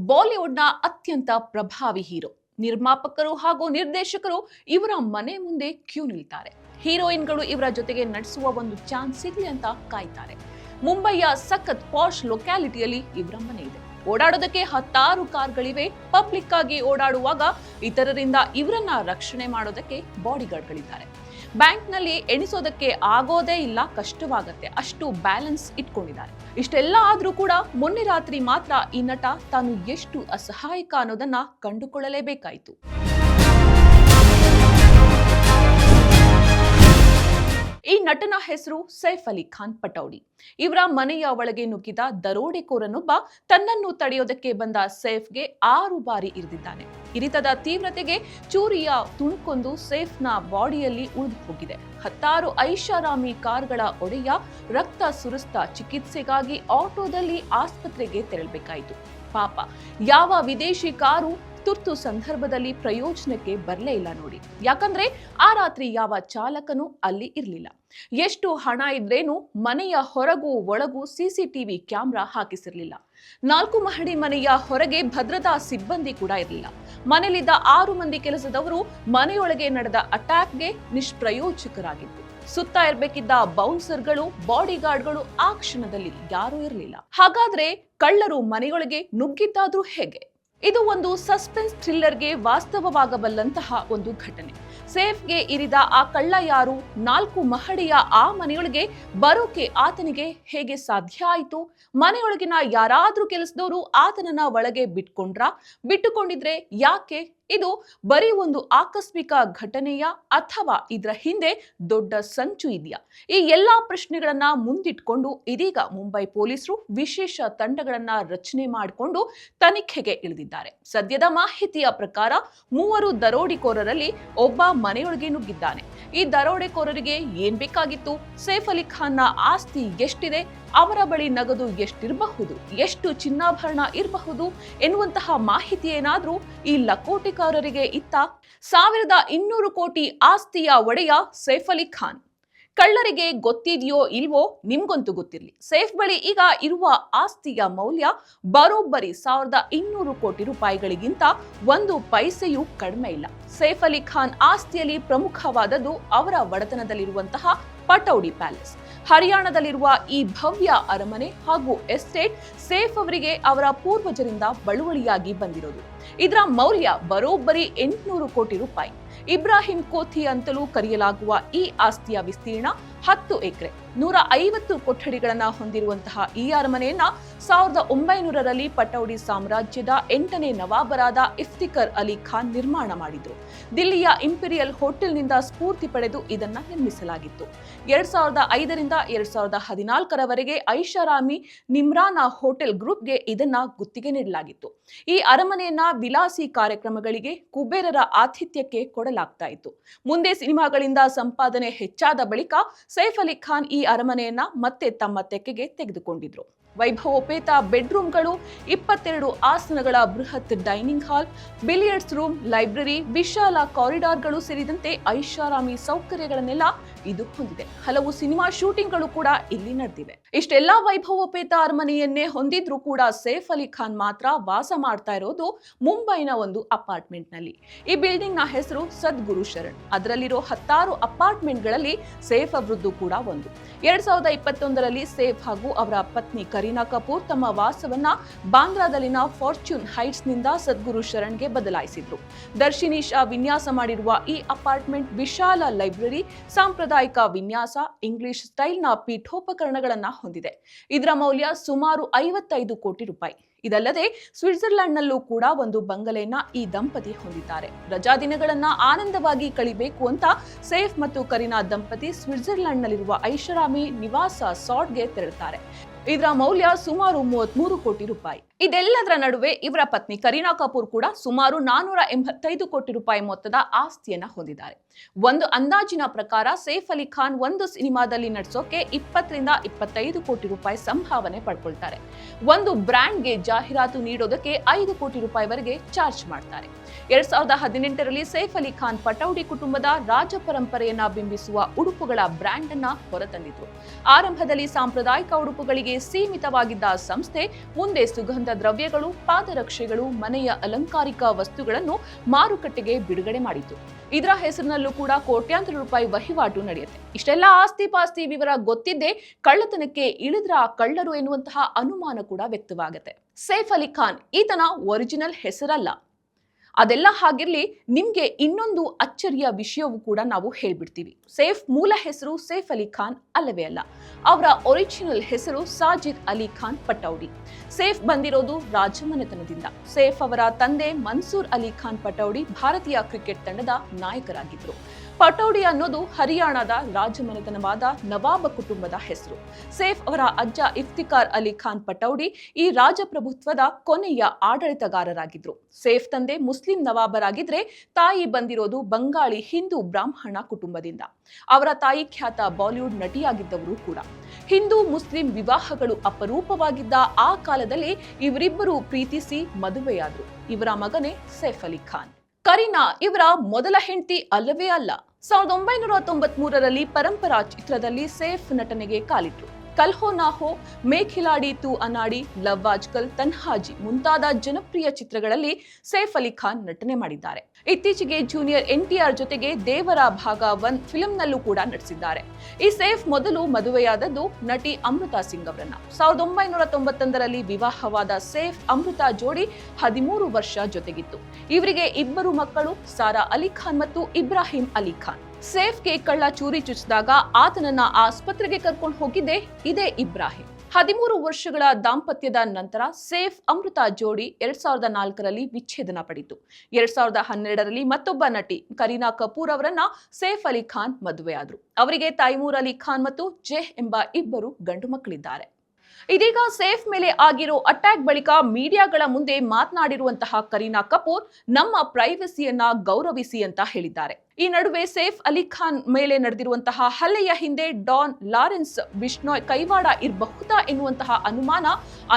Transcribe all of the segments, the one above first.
ಬಾಲಿವುಡ್ನ ಅತ್ಯಂತ ಪ್ರಭಾವಿ ಹೀರೋ. ನಿರ್ಮಾಪಕರು ಹಾಗೂ ನಿರ್ದೇಶಕರು ಇವರ ಮನೆ ಮುಂದೆ ಕ್ಯೂ ನಿಲ್ತಾರೆ. ಹೀರೋಯಿನ್ಗಳು ಇವರ ಜೊತೆಗೆ ನಟಿಸುವ ಒಂದು ಚಾನ್ಸ್ ಸಿಗ್ಲಿ ಅಂತ ಕಾಯ್ತಾರೆ. ಮುಂಬೈಯ ಸಖತ್ ಪಾಶ್ ಲೊಕ್ಯಾಲಿಟಿಯಲ್ಲಿ ಇವರ ಮನೆ ಇದೆ. ಓಡಾಡೋದಕ್ಕೆ 10 ಕಾರ್ಗಳಿವೆ. ಪಬ್ಲಿಕ್ ಆಗಿ ಓಡಾಡುವಾಗ ಇತರರಿಂದ ಇವರನ್ನ ರಕ್ಷಣೆ ಮಾಡೋದಕ್ಕೆ ಬಾಡಿಗಾರ್ಡ್ಗಳಿದ್ದಾರೆ. ಬ್ಯಾಂಕ್ನಲ್ಲಿ ಎಣಿಸೋದಕ್ಕೆ ಆಗೋದೇ ಇಲ್ಲ, ಕಷ್ಟವಾಗತ್ತೆ, ಅಷ್ಟು ಬ್ಯಾಲೆನ್ಸ್ ಇಟ್ಕೊಂಡಿದ್ದಾರೆ. ಇಷ್ಟೆಲ್ಲ ಆದ್ರೂ ಕೂಡ ಮೊನ್ನೆ ರಾತ್ರಿ ಮಾತ್ರ ಈ ನಟ ತಾನು ಎಷ್ಟು ಅಸಹಾಯಕ ಅನ್ನೋದನ್ನ ಕಂಡುಕೊಳ್ಳಲೇಬೇಕಾಯಿತು. ಈ ನಟನ ಹೆಸರು ಸೈಫ್ ಅಲಿ ಖಾನ್ ಪಟೌಡಿ. ಇವರ ಮನೆಯ ಒಳಗೆ ನುಗ್ಗಿದ ದರೋಡೆಕೋರನೊಬ್ಬ ತನ್ನನ್ನು ತಡೆಯೋದಕ್ಕೆ ಬಂದ ಸೈಫ್ಗೆ 6 ಬಾರಿ ಇರಿದಿದ್ದಾನೆ. ಇರಿತದ ತೀವ್ರತೆಗೆ ಚೂರಿಯ ತುಣುಕೊಂದು ಸೈಫ್ನ ಬಾಡಿಯಲ್ಲಿ ಉಳಿದು ಹೋಗಿದೆ. 10 ಐಷಾರಾಮಿ ಕಾರ್ಗಳ ಒಡೆಯ ರಕ್ತ ಸುರಿಸ್ತಾ ಚಿಕಿತ್ಸೆಗಾಗಿ ಆಟೋದಲ್ಲಿ ಆಸ್ಪತ್ರೆಗೆ ತೆರಳಬೇಕಾಯಿತು. ಪಾಪ, ಯಾವ ವಿದೇಶಿ ಕಾರು ತುರ್ತು ಸಂದರ್ಭದಲ್ಲಿ ಪ್ರಯೋಜನಕ್ಕೆ ಬರಲೇ ಇಲ್ಲ ನೋಡಿ. ಯಾಕಂದ್ರೆ ಆ ರಾತ್ರಿ ಯಾವ ಚಾಲಕನೂ ಅಲ್ಲಿ ಇರಲಿಲ್ಲ. ಎಷ್ಟು ಹಣ ಇದ್ರೇನು ಮನೆಯ ಹೊರಗೂ ಒಳಗೂ ಸಿಸಿಟಿವಿ ಕ್ಯಾಮೆರಾ ಹಾಕಿಸಿರ್ಲಿಲ್ಲ. 4 ಮಹಡಿ ಮನೆಯ ಹೊರಗೆ ಭದ್ರತಾ ಸಿಬ್ಬಂದಿ ಕೂಡ ಇರಲಿಲ್ಲ. ಮನೆಯಲ್ಲಿದ್ದ 6 ಮಂದಿ ಕೆಲಸದವರು ಮನೆಯೊಳಗೆ ನಡೆದ ಅಟ್ಯಾಕ್ಗೆ ನಿಷ್ಪ್ರಯೋಜಕರಾಗಿತ್ತು. ಸುತ್ತ ಇರಬೇಕಿದ್ದ ಬೌನ್ಸರ್ಗಳು, ಬಾಡಿಗಾರ್ಡ್ಗಳು ಆ ಕ್ಷಣದಲ್ಲಿ ಯಾರೂ ಇರಲಿಲ್ಲ. ಹಾಗಾದ್ರೆ ಕಳ್ಳರು ಮನೆಯೊಳಗೆ ನುಗ್ಗಿದ್ದಾದ್ರೂ ಹೇಗೆ? ಇದು ಒಂದು ಸಸ್ಪೆನ್ಸ್ ಥ್ರಿಲ್ಲರ್ಗೆ ವಾಸ್ತವವಾಗಬಲ್ಲಂತಹ ಒಂದು ಘಟನೆ. ಸೇಫ್ಗೆ ಇರಿದ ಆ ಕಳ್ಳ ಯಾರು? 4 ಮಹಡಿಯ ಆ ಮನೆಯೊಳಗೆ ಬರೋಕೆ ಆತನಿಗೆ ಹೇಗೆ ಸಾಧ್ಯ ಆಯಿತು? ಮನೆಯೊಳಗಿನ ಯಾರಾದ್ರೂ ಕೆಲಸದವರು ಆತನನ್ನ ಒಳಗೆ ಬಿಟ್ಟುಕೊಂಡಿದ್ರೆ ಯಾಕೆ? ಇದು ಬರೀ ಒಂದು ಆಕಸ್ಮಿಕ ಘಟನೆಯ ಅಥವಾ ಇದರ ಹಿಂದೆ ದೊಡ್ಡ ಸಂಚು ಇದೆಯಾ? ಈ ಎಲ್ಲಾ ಪ್ರಶ್ನೆಗಳನ್ನ ಮುಂದಿಟ್ಕೊಂಡು ಇದೀಗ ಮುಂಬೈ ಪೊಲೀಸರು ವಿಶೇಷ ತಂಡಗಳನ್ನ ರಚನೆ ಮಾಡಿಕೊಂಡು ತನಿಖೆಗೆ ಇಳಿದಿದ್ದಾರೆ. ಸದ್ಯದ ಮಾಹಿತಿಯ ಪ್ರಕಾರ 3 ದರೋಡೆಕೋರರಲ್ಲಿ ಒಬ್ಬ ಮನೆಯೊಳಗೆ ನುಗ್ಗಿದ್ದಾನೆ. ಈ ದರೋಡೆಕೋರರಿಗೆ ಏನ್ ಬೇಕಾಗಿತ್ತು? ಸೈಫ್ ಅಲಿ ಖಾನ್ನ ಆಸ್ತಿ ಎಷ್ಟಿದೆ, ಅವರ ಬಳಿ ನಗದು ಎಷ್ಟಿರಬಹುದು, ಎಷ್ಟು ಚಿನ್ನಾಭರಣ ಇರಬಹುದು ಎನ್ನುವಂತಹ ಮಾಹಿತಿ ಏನಾದ್ರೂ ಈ ಲಕೋಟೆಕಾರರಿಗೆ ಇತ್ತ? 1200 ಕೋಟಿ ಆಸ್ತಿಯ ಒಡೆಯ ಸೈಫ್ ಅಲಿ ಖಾನ್. ಕಳ್ಳರಿಗೆ ಗೊತ್ತಿದೆಯೋ ಇಲ್ವೋ ನಿಮ್ಗಂತೂ ಗೊತ್ತಿರಲಿ, ಸೈಫ್ ಬಳಿ ಈಗ ಇರುವ ಆಸ್ತಿಯ ಮೌಲ್ಯ ಬರೋಬ್ಬರಿ 1200 ಕೋಟಿ ರೂಪಾಯಿಗಳಿಗಿಂತ 1 ಪೈಸೆಯೂ ಕಡಿಮೆ ಇಲ್ಲ. ಸೈಫ್ ಅಲಿ ಖಾನ್ ಆಸ್ತಿಯಲ್ಲಿ ಪ್ರಮುಖವಾದದ್ದು ಅವರ ಒಡೆತನದಲ್ಲಿರುವಂತಹ ಪಟೌಡಿ ಪ್ಯಾಲೇಸ್. ಹರಿಯಾಣದಲ್ಲಿರುವ ಈ ಭವ್ಯ ಅರಮನೆ ಹಾಗೂ ಎಸ್ಟೇಟ್ ಸೈಫ್ ಅವರಿಗೆ ಅವರ ಪೂರ್ವಜರಿಂದ ಬಳುವಳಿಯಾಗಿ ಬಂದಿರೋದು. ಇದರ ಮೌಲ್ಯ ಬರೋಬ್ಬರಿ 800 ಕೋಟಿ ರೂಪಾಯಿ. ಇಬ್ರಾಹಿಂ ಕೋಥಿ ಅಂತಲೂ ಕರೆಯಲಾಗುವ ಈ ಆಸ್ತಿಯ ವಿಸ್ತೀರ್ಣ 10 ಎಕರೆ, 150 ಕೊಠಡಿಗಳನ್ನ ಹೊಂದಿರುವಂತಹ ಈ ಅರಮನೆಯನ್ನ 1900ರಲ್ಲಿ ಪಟೌಡಿ ಸಾಮ್ರಾಜ್ಯದ 8ನೇ ನವಾಬರಾದ ಇಫ್ತಿಕರ್ ಅಲಿ ಖಾನ್ ನಿರ್ಮಾಣ ಮಾಡಿದ್ರು. ದಿಲ್ಲಿಯ ಇಂಪೀರಿಯಲ್ ಹೋಟೆಲ್ನಿಂದ ಸ್ಫೂರ್ತಿ ಪಡೆದು ಇದನ್ನ ನಿರ್ಮಿಸಲಾಗಿತ್ತು. 2005ರಿಂದ 2014ರವರೆಗೆ ಐಷಾರಾಮಿ ನಿಮ್ರಾನಾ ಹೋಟೆಲ್ ಗ್ರೂಪ್ಗೆ ಇದನ್ನ ಗುತ್ತಿಗೆ ನೀಡಲಾಗಿತ್ತು. ಈ ಅರಮನೆಯನ್ನ ವಿಲಾಸಿ ಕಾರ್ಯಕ್ರಮಗಳಿಗೆ, ಕುಬೇರರ ಆತಿಥ್ಯಕ್ಕೆ ಕೊಡಲಾಗ್ತಾ ಇತ್ತು. ಮುಂದೆ ಸಿನಿಮಾಗಳಿಂದ ಸಂಪಾದನೆ ಹೆಚ್ಚಾದ ಬಳಿಕ ಸೈಫ್ ಅಲಿ ಖಾನ್ ಈ ಅರಮನೆಯನ್ನ ಮತ್ತೆ ತಮ್ಮ ತೆಕ್ಕೆಗೆ ತೆಗೆದುಕೊಂಡಿದ್ರು. ವೈಭವೋಪೇತ ಬೆಡ್ರೂಮ್ಗಳು, 22 ಆಸನಗಳ ಬೃಹತ್ dining hall, billiards room, library, ವಿಶಾಲ ಕಾರಿಡಾರ್ಗಳು ಸೇರಿದಂತೆ ಐಷಾರಾಮಿ ಸೌಕರ್ಯಗಳನ್ನೆಲ್ಲ ಇದು ಹೊಂದಿದೆ. ಹಲವು ಸಿನಿಮಾ ಶೂಟಿಂಗ್ಗಳು ಕೂಡ ಇಲ್ಲಿ ನಡೆದಿವೆ. ಇಷ್ಟೆಲ್ಲಾ ವೈಭವೋಪೇತ ಅರಮನೆಯನ್ನೇ ಹೊಂದಿದ್ರೂ ಕೂಡ ಸೈಫ್ ಅಲಿ ಖಾನ್ ಮಾತ್ರ ವಾಸ ಮಾಡ್ತಾ ಇರೋದು ಮುಂಬೈನ ಒಂದು ಅಪಾರ್ಟ್ಮೆಂಟ್ ನಲ್ಲಿ. ಈ ಬಿಲ್ಡಿಂಗ್ ನ ಹೆಸರು ಸದ್ಗುರು ಶರಣ್. ಅದರಲ್ಲಿರೋ 10 ಅಪಾರ್ಟ್ಮೆಂಟ್ಗಳಲ್ಲಿ ಸೈಫ್ ಅವರದ್ದು ಕೂಡ ಒಂದು. 2021ರಲ್ಲಿ ಸೈಫ್ ಹಾಗೂ ಅವರ ಪತ್ನಿ ಕರೀನಾ ಕಪೂರ್ ತಮ್ಮ ವಾಸವನ್ನ ಬಾಂದ್ರಾದಲ್ಲಿನ ಫಾರ್ಚ್ಯೂನ್ ಹೈಟ್ಸ್ ನಿಂದ ಸದ್ಗುರು ಶರಣ್ಗೆ ಬದಲಾಯಿಸಿದ್ರು. ದರ್ಶಿನಿ ಶಾ ವಿನ್ಯಾಸ ಮಾಡಿರುವ ಈ ಅಪಾರ್ಟ್ಮೆಂಟ್ ವಿಶಾಲ ಲೈಬ್ರರಿ, ಸಾಂಪ್ರದಾಯಿಕ ವಿನ್ಯಾಸ, ಇಂಗ್ಲಿಷ್ ಸ್ಟೈಲ್ನ ಪೀಠೋಪಕರಣಗಳನ್ನ ಹೊಂದಿದೆ. ಇದರ ಮೌಲ್ಯ ಸುಮಾರು 55 ಕೋಟಿ ರೂಪಾಯಿ. ಇದಲ್ಲದೆ ಸ್ವಿಟ್ಜರ್ಲೆಂಡ್ನಲ್ಲೂ ಕೂಡ ಒಂದು ಬಂಗಲೆಯನ್ನ ಈ ದಂಪತಿ ಹೊಂದಿದ್ದಾರೆ. ರಜಾ ದಿನಗಳನ್ನ ಆನಂದವಾಗಿ ಕಳಿಬೇಕು ಅಂತ ಸೈಫ್ ಮತ್ತು ಕರೀನಾ ದಂಪತಿ ಸ್ವಿಟ್ಜರ್ಲೆಂಡ್ನಲ್ಲಿರುವ ಐಷಾರಾಮಿ ನಿವಾಸ ಸಾಟ್ಗೆ ತೆರಳುತ್ತಾರೆ. ಇದರ ಮೌಲ್ಯ ಸುಮಾರು 33 ಕೋಟಿ ರೂಪಾಯಿ. ಇದೆಲ್ಲದರ ನಡುವೆ ಇವರ ಪತ್ನಿ ಕರೀನಾ ಕಪೂರ್ ಕೂಡ ಸುಮಾರು 485 ಕೋಟಿ ರೂಪಾಯಿ ಮೊತ್ತದ ಆಸ್ತಿಯನ್ನ ಹೊಂದಿದ್ದಾರೆ. ಒಂದು ಅಂದಾಜಿನ ಪ್ರಕಾರ ಸೈಫ್ ಅಲಿ ಖಾನ್ ಒಂದು ಸಿನಿಮಾದಲ್ಲಿ ನಟಿಸೋಕೆ 20ರಿಂದ 25 ಕೋಟಿ ರೂಪಾಯಿ ಸಂಭಾವನೆ ಪಡ್ಕೊಳ್ತಾರೆ. ಒಂದು ಬ್ರ್ಯಾಂಡ್ಗೆ ಜಾಹೀರಾತು ನೀಡೋದಕ್ಕೆ 5 ಕೋಟಿ ರೂಪಾಯಿವರೆಗೆ ಚಾರ್ಜ್ ಮಾಡ್ತಾರೆ. 2018ರಲ್ಲಿ ಸೈಫ್ ಅಲಿ ಖಾನ್ ಪಟೌಡಿ ಕುಟುಂಬದ ರಾಜ ಪರಂಪರೆಯನ್ನ ಬಿಂಬಿಸುವ ಉಡುಪುಗಳ ಬ್ರ್ಯಾಂಡ್ ಅನ್ನ ಹೊರತಂದಿದ್ರು. ಆರಂಭದಲ್ಲಿ ಸಾಂಪ್ರದಾಯಿಕ ಉಡುಪುಗಳಿಗೆ ಸೀಮಿತವಾಗಿದ್ದ ಸಂಸ್ಥೆ ಮುಂದೆ ಸುಗಂಧ ಸುಗಂಧ ದ್ರವ್ಯಗಳು, ಪಾದರಕ್ಷೆಗಳು, ಮನೆಯ ಅಲಂಕಾರಿಕ ವಸ್ತುಗಳನ್ನು ಮಾರುಕಟ್ಟೆಗೆ ಬಿಡುಗಡೆ ಮಾಡಿತು. ಇದರ ಹೆಸರಿನಲ್ಲೂ ಕೂಡ ಕೋಟ್ಯಾಂತರ ರೂಪಾಯಿ ವಹಿವಾಟು ನಡೆಯುತ್ತೆ. ಇಷ್ಟೆಲ್ಲ ಆಸ್ತಿ ಪಾಸ್ತಿ ವಿವರ ಗೊತ್ತಿದ್ದೇ ಕಳ್ಳತನಕ್ಕೆ ಇಳಿದ್ರ ಕಳ್ಳರು ಎನ್ನುವಂತಹ ಅನುಮಾನ ಕೂಡ ವ್ಯಕ್ತವಾಗುತ್ತೆ. ಸೈಫ್ ಅಲಿ ಖಾನ್ ಈತನ ಒರಿಜಿನಲ್ ಹೆಸರಲ್ಲ. ಅದೆಲ್ಲ ಹಾಗಿರ್ಲಿ, ನಿಮ್ಗೆ ಇನ್ನೊಂದು ಅಚ್ಚರಿಯ ವಿಷಯವೂ ಕೂಡ ನಾವು ಹೇಳ್ಬಿಡ್ತೀವಿ. ಸೈಫ್ ಮೂಲ ಹೆಸರು ಸೈಫ್ ಅಲಿ ಖಾನ್ ಅಲ್ಲವೇ ಅಲ್ಲ. ಅವರ ಒರಿಜಿನಲ್ ಹೆಸರು ಸಾಜಿದ್ ಅಲಿ ಖಾನ್ ಪಟೌಡಿ. ಸೈಫ್ ಬಂದಿರೋದು ರಾಜಮನೆತನದಿಂದ. ಸೈಫ್ ಅವರ ತಂದೆ ಮನ್ಸೂರ್ ಅಲಿ ಖಾನ್ ಪಟೌಡಿ ಭಾರತೀಯ ಕ್ರಿಕೆಟ್ ತಂಡದ ನಾಯಕರಾಗಿದ್ದರು. ಪಟೌಡಿ ಅನ್ನೋದು ಹರಿಯಾಣದ ರಾಜಮನೆತನವಾದ ನವಾಬ ಕುಟುಂಬದ ಹೆಸರು. ಸೈಫ್ ಅವರ ಅಜ್ಜ ಇಫ್ತಿಕಾರ್ ಅಲಿ ಖಾನ್ ಪಟೌಡಿ ಈ ರಾಜಪ್ರಭುತ್ವದ ಕೊನೆಯ ಆಡಳಿತಗಾರರಾಗಿದ್ರು. ಸೈಫ್ ತಂದೆ ಮುಸ್ಲಿಂ ನವಾಬರಾಗಿದ್ರೆ ತಾಯಿ ಬಂದಿರೋದು ಬಂಗಾಳಿ ಹಿಂದೂ ಬ್ರಾಹ್ಮಣ ಕುಟುಂಬದಿಂದ. ಅವರ ತಾಯಿ ಖ್ಯಾತ ಬಾಲಿವುಡ್ ನಟಿಯಾಗಿದ್ದವರು ಕೂಡ. ಹಿಂದೂ ಮುಸ್ಲಿಂ ವಿವಾಹಗಳು ಅಪರೂಪವಾಗಿದ್ದ ಆ ಕಾಲದಲ್ಲಿ ಇವರಿಬ್ಬರು ಪ್ರೀತಿಸಿ ಮದುವೆಯಾದ್ರು. ಇವರ ಮಗನೇ ಸೈಫ್ ಅಲಿ ಖಾನ್. ಕರೀನಾ ಇವರ ಮೊದಲ ಹೆಂಡತಿ ಅಲ್ಲವೇ ಅಲ್ಲ. 1993ರಲ್ಲಿ ಪರಂಪರಾ ಚಿತ್ರದಲ್ಲಿ ಸೈಫ್ ನಟನೆಗೆ ಕಾಲಿಟ್ರು. ಕಲ್ ಹೋ ನಾ ಹೋ, ಮೇ ಖಿಲಾಡಿ ತೂ ಅನಾಡಿ, ಲವ್ ಆಜ್ಕಲ್, ತನ್ಹಾಜಿ ಮುಂತಾದ ಜನಪ್ರಿಯ ಚಿತ್ರಗಳಲ್ಲಿ ಸೈಫ್ ಅಲಿ ಖಾನ್ ನಟನೆ ಮಾಡಿದ್ದಾರೆ. ಇತ್ತೀಚೆಗೆ ಜೂನಿಯರ್ NTR ಜೊತೆಗೆ ದೇವರ ಭಾಗ 1 ಫಿಲ್ಮ್ನಲ್ಲೂ ಕೂಡ ನಟಿಸಿದ್ದಾರೆ. ಈ ಸೈಫ್ ಮೊದಲು ಮದುವೆಯಾದದ್ದು ನಟಿ ಅಮೃತಾ ಸಿಂಗ್ ಅವರನ್ನ. 1991ರಲ್ಲಿ ವಿವಾಹವಾದ ಸೈಫ್ ಅಮೃತಾ ಜೋಡಿ 13 ವರ್ಷ ಜೊತೆಗಿತ್ತು. ಇವರಿಗೆ ಇಬ್ಬರು ಮಕ್ಕಳು, ಸಾರಾ ಅಲಿ ಖಾನ್ ಮತ್ತು ಇಬ್ರಾಹಿಂ ಅಲಿ ಖಾನ್. ಸೈಫ್ಗೆ ಕಳ್ಳ ಚೂರಿ ಚುಚ್ಚಿದಾಗ ಆತನನ್ನ ಆಸ್ಪತ್ರೆಗೆ ಕರ್ಕೊಂಡು ಹೋಗಿದ್ದೆ ಇದೇ ಇಬ್ರಾಹಿಂ. 13 ವರ್ಷಗಳ ದಾಂಪತ್ಯದ ನಂತರ ಸೈಫ್ ಅಮೃತಾ ಜೋಡಿ 2004ರಲ್ಲಿ ವಿಚ್ಛೇದನ ಪಡೆಯಿತು. 2012ರಲ್ಲಿ ಮತ್ತೊಬ್ಬ ನಟಿ ಕರೀನಾ ಕಪೂರ್ ಅವರನ್ನ ಸೈಫ್ ಅಲಿ ಖಾನ್ ಮದುವೆಯಾದರು. ಅವರಿಗೆ ತೈಮೂರ್ ಅಲಿ ಖಾನ್ ಮತ್ತು ಜೆಹ್ ಎಂಬ ಇಬ್ಬರು ಗಂಡು ಮಕ್ಕಳಿದ್ದಾರೆ. ಇದೀಗ ಸೈಫ್ ಮೇಲೆ ಆಗಿರೋ ಅಟ್ಯಾಕ್ ಬಳಿಕ ಮೀಡಿಯಾಗಳ ಮುಂದೆ ಮಾತನಾಡಿರುವಂತಹ ಕರೀನಾ ಕಪೂರ್ ನಮ್ಮ ಪ್ರೈವಸಿಯನ್ನ ಗೌರವಿಸಿ ಅಂತ ಹೇಳಿದ್ದಾರೆ. ಈ ನಡುವೆ ಸೈಫ್ ಅಲಿ ಖಾನ್ ಮೇಲೆ ನಡೆದಿರುವಂತಹ ಹಲ್ಲೆಯ ಹಿಂದೆ ಡಾನ್ ಲಾರೆನ್ಸ್ ಬಿಷ್ಣೋಯ್ ಕೈವಾಡ ಇರಬಹುದಾ ಎನ್ನುವಂತಹ ಅನುಮಾನ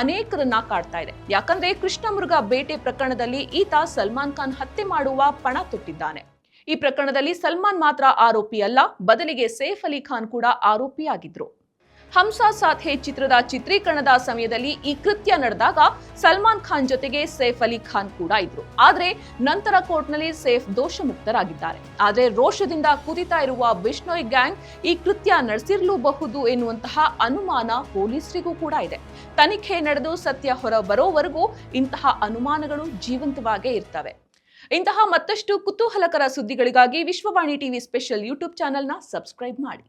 ಅನೇಕರನ್ನ ಕಾಡ್ತಾ ಇದೆ. ಯಾಕಂದ್ರೆ ಕೃಷ್ಣಮೃಗ ಬೇಟೆ ಪ್ರಕರಣದಲ್ಲಿ ಈತ ಸಲ್ಮಾನ್ ಖಾನ್ ಹತ್ಯೆ ಮಾಡುವ ಪಣ ತೊಟ್ಟಿದ್ದಾನೆ. ಈ ಪ್ರಕರಣದಲ್ಲಿ ಸಲ್ಮಾನ್ ಮಾತ್ರ ಆರೋಪಿ ಅಲ್ಲ, ಬದಲಿಗೆ ಸೈಫ್ ಅಲಿ ಖಾನ್ ಕೂಡ ಆರೋಪಿಯಾಗಿದ್ರು. ಹಮ್ಸಾ ಸಾಥ್ ಹೇ ಚಿತ್ರದ ಚಿತ್ರೀಕರಣದ ಸಮಯದಲ್ಲಿ ಈ ಕೃತ್ಯ ನಡೆದಾಗ ಸಲ್ಮಾನ್ ಖಾನ್ ಜೊತೆಗೆ ಸೈಫ್ ಅಲಿ ಖಾನ್ ಕೂಡ ಇದ್ರು. ಆದ್ರೆ ನಂತರ ಕೋರ್ಟ್ನಲ್ಲಿ ಸೈಫ್ ದೋಷ ಮುಕ್ತರಾಗಿದ್ದಾರೆ. ಆದ್ರೆ ರೋಷದಿಂದ ಕುದಿತಾ ಇರುವ ಬಿಷ್ಣೋಯ್ ಗ್ಯಾಂಗ್ ಈ ಕೃತ್ಯ ನಡೆಸಿರಲೂಬಹುದು ಎನ್ನುವಂತಹ ಅನುಮಾನ ಪೊಲೀಸರಿಗೂ ಕೂಡ ಇದೆ. ತನಿಖೆ ನಡೆದು ಸತ್ಯ ಹೊರ ಬರೋವರೆಗೂ ಇಂತಹ ಅನುಮಾನಗಳು ಜೀವಂತವಾಗೇ ಇರ್ತವೆ. ಇಂತಹ ಮತ್ತಷ್ಟು ಕುತೂಹಲಕರ ಸುದ್ದಿಗಳಿಗಾಗಿ ವಿಶ್ವವಾಣಿ ಟಿವಿ ಸ್ಪೆಷಲ್ ಯೂಟ್ಯೂಬ್ ಚಾನೆಲ್ನ ಸಬ್ಸ್ಕ್ರೈಬ್ ಮಾಡಿ.